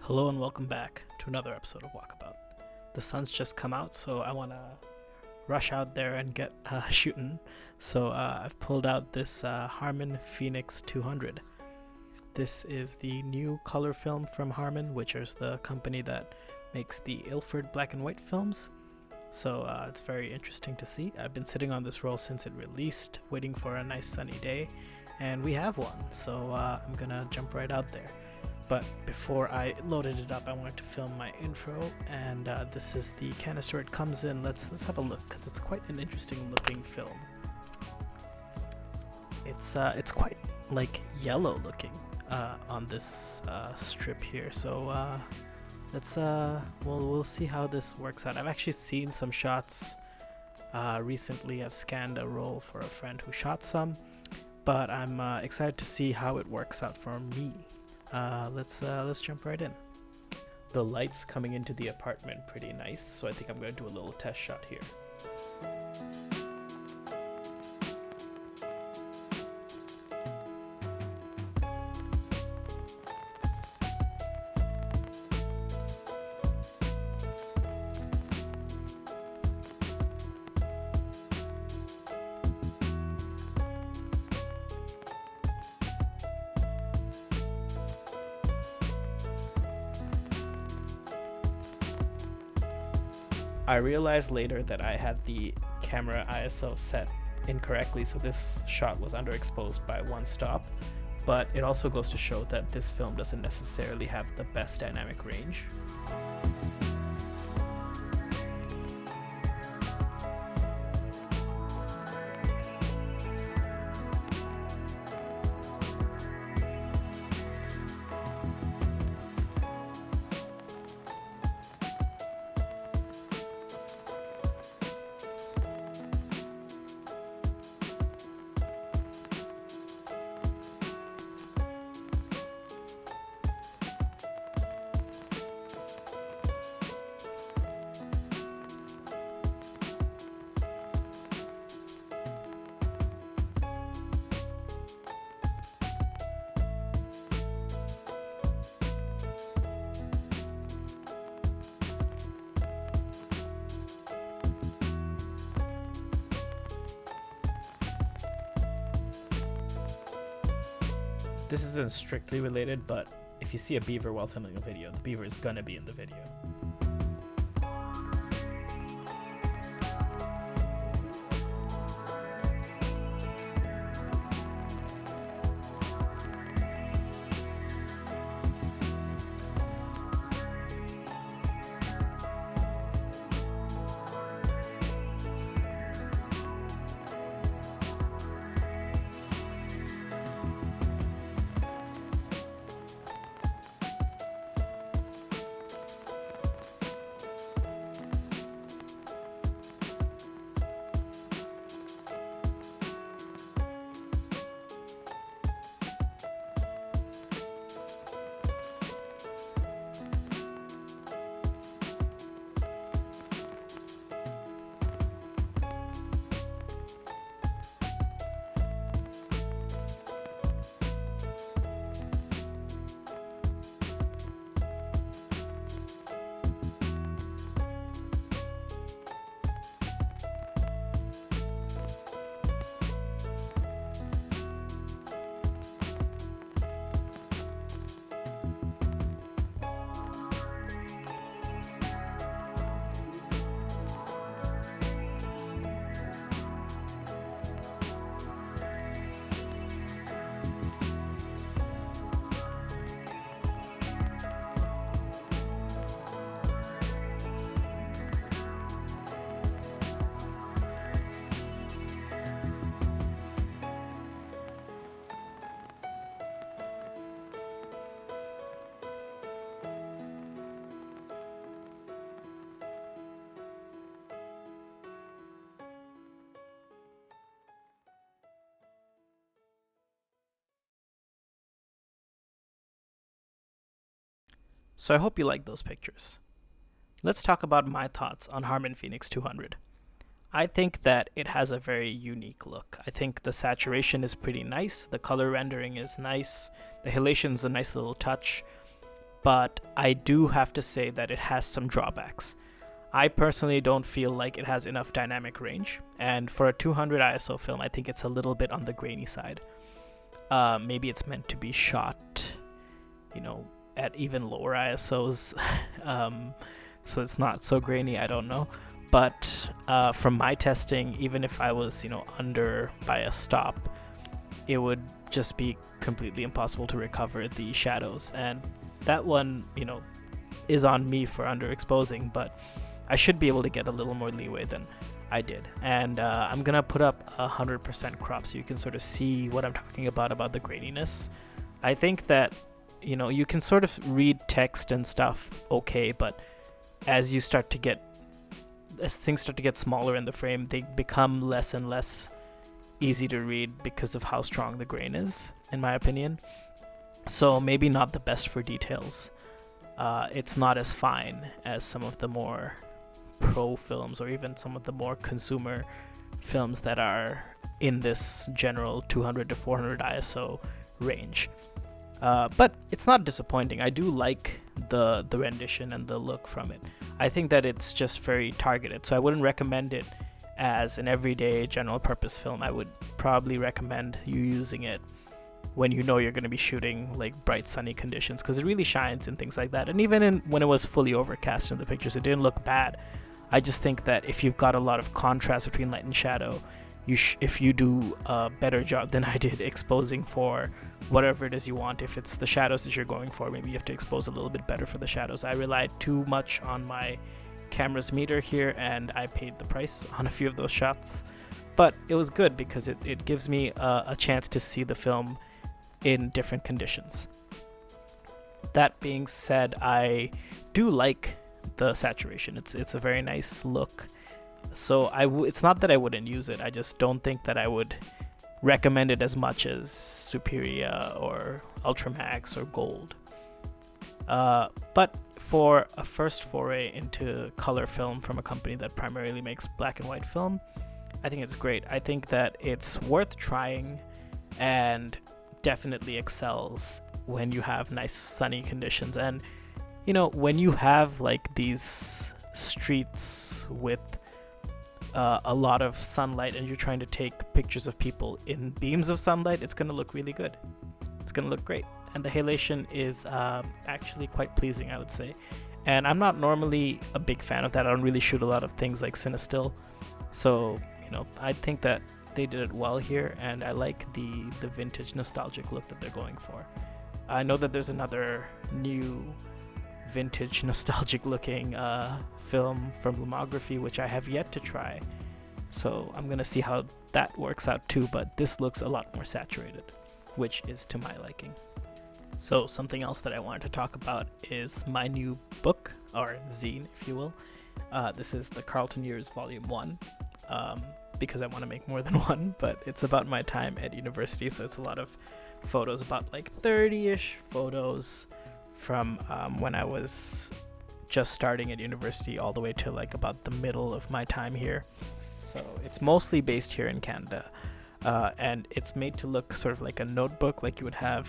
Hello and welcome back to another episode of Walkabout. The sun's just come out, so I want to rush out there and get shooting. So I've pulled out this Harman Phoenix 200. This is the new color film from Harman, which is the company that makes the Ilford black and white films. So it's very interesting to see. I've been sitting on this roll since it released, waiting for a nice sunny day, and we have one. So I'm gonna jump right out there. But before I loaded it up, I wanted to film my intro, and this is the canister it comes in. Let's have a look, because it's quite an interesting looking film. It's quite like yellow looking on this strip here. So we'll see how this works out. I've actually seen some shots recently. I've scanned a roll for a friend who shot some, but I'm excited to see how it works out for me. Let's jump right in. The lights coming into the apartment pretty nice, so I think I'm going to do a little test shot here. I realized later that I had the camera ISO set incorrectly, so this shot was underexposed by one stop, but it also goes to show that this film doesn't necessarily have the best dynamic range. This isn't strictly related, but if you see a beaver while filming a video, the beaver is gonna be in the video. So I hope you like those pictures. Let's talk about my thoughts on Harman Phoenix 200. I think that it has a very unique look. I think the saturation is pretty nice, the color rendering is nice, the halation is a nice little touch, but I do have to say that it has some drawbacks. I personally don't feel like it has enough dynamic range, and for a 200 ISO film, I think it's a little bit on the grainy side. Maybe it's meant to be shot, at even lower ISOs, so it's not so grainy, I don't know. But from my testing, even if I was, under by a stop, it would just be completely impossible to recover the shadows. And that one, is on me for underexposing, but I should be able to get a little more leeway than I did. And I'm going to put up 100% crop so you can sort of see what I'm talking about the graininess. I think that, you can sort of read text and stuff okay, but as things start to get smaller in the frame, they become less and less easy to read because of how strong the grain is, in my opinion. So maybe not the best for details. It's not as fine as some of the more pro films or even some of the more consumer films that are in this general 200 to 400 ISO range. But it's not disappointing. I do like the rendition and the look from it. I think that it's just very targeted, so I wouldn't recommend it as an everyday general purpose film. I would probably recommend you using it when you're going to be shooting like bright sunny conditions, because it really shines and things like that. And even when it was fully overcast in the pictures, it didn't look bad. I just think that if you've got a lot of contrast between light and shadow, if you do a better job than I did exposing for whatever it is you want, if it's the shadows that you're going for, maybe you have to expose a little bit better for the shadows. I relied too much on my camera's meter here, and I paid the price on a few of those shots. But it was good because it gives me a chance to see the film in different conditions. That being said, I do like the saturation. It's a very nice look. So it's not that I wouldn't use it. I just don't think that I would recommend it as much as Superior or Ultramax or Gold. But for a first foray into color film from a company that primarily makes black and white film, I think it's great. I think that it's worth trying and definitely excels when you have nice sunny conditions. And when you have like these streets with a lot of sunlight and you're trying to take pictures of people in beams of sunlight, it's going to look really good. It's going to look great. And the halation is actually quite pleasing, I would say. And I'm not normally a big fan of that. I don't really shoot a lot of things like Cinestill. So, I think that they did it well here, and I like the vintage nostalgic look that they're going for. I know that there's another new vintage nostalgic looking film from Lomography, which I have yet to try. So I'm going to see how that works out too, but this looks a lot more saturated, which is to my liking. So something else that I wanted to talk about is my new book, or zine, if you will. This is the Carlton Years Volume 1, because I want to make more than one, but it's about my time at university, so it's a lot of photos, about like 30-ish photos from when I was just starting at university all the way to like about the middle of my time here. So it's mostly based here in Canada, and it's made to look sort of like a notebook like you would have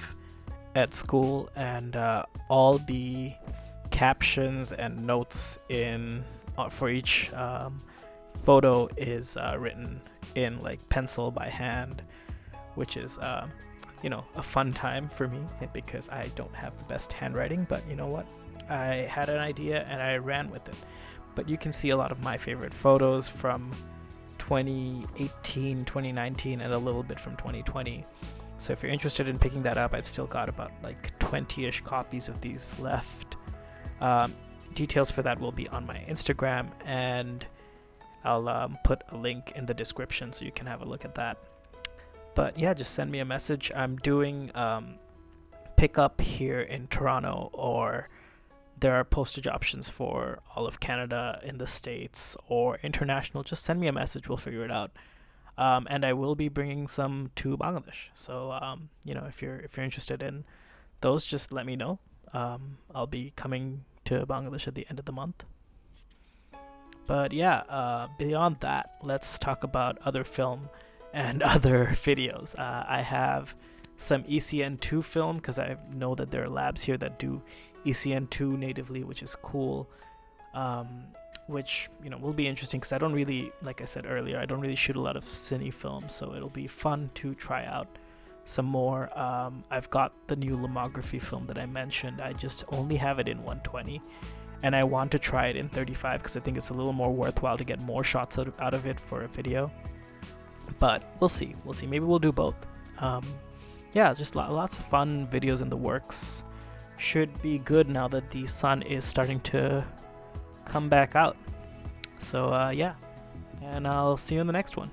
at school, and all the captions and notes for each photo is written in like pencil by hand, which is a fun time for me because I don't have the best handwriting, but you know what, I had an idea and I ran with it. But you can see a lot of my favorite photos from 2018, 2019, and a little bit from 2020. So if you're interested in picking that up, I've still got about like 20-ish copies of these left. Details for that will be on my Instagram, and I'll put a link in the description so you can have a look at that. But yeah, just send me a message. I'm doing pickup here in Toronto, or there are postage options for all of Canada, in the States, or international. Just send me a message, we'll figure it out. And I will be bringing some to Bangladesh. So if you're interested in those, just let me know. I'll be coming to Bangladesh at the end of the month. But yeah, beyond that, let's talk about other film and other videos. I have some ECN2 film because I know that there are labs here that do ECN2 natively, which is cool. Which, you know, will be interesting because I don't really, like I said earlier, I don't really shoot a lot of cine films, so it'll be fun to try out some more. I've got the new lomography film that I mentioned. I just only have it in 120, and I want to try it in 35 because I think it's a little more worthwhile to get more shots out of it for a video. But we'll see. Maybe we'll do both. Yeah, just lots of fun videos in the works. Should be good now that the sun is starting to come back out. So yeah, and I'll see you in the next one.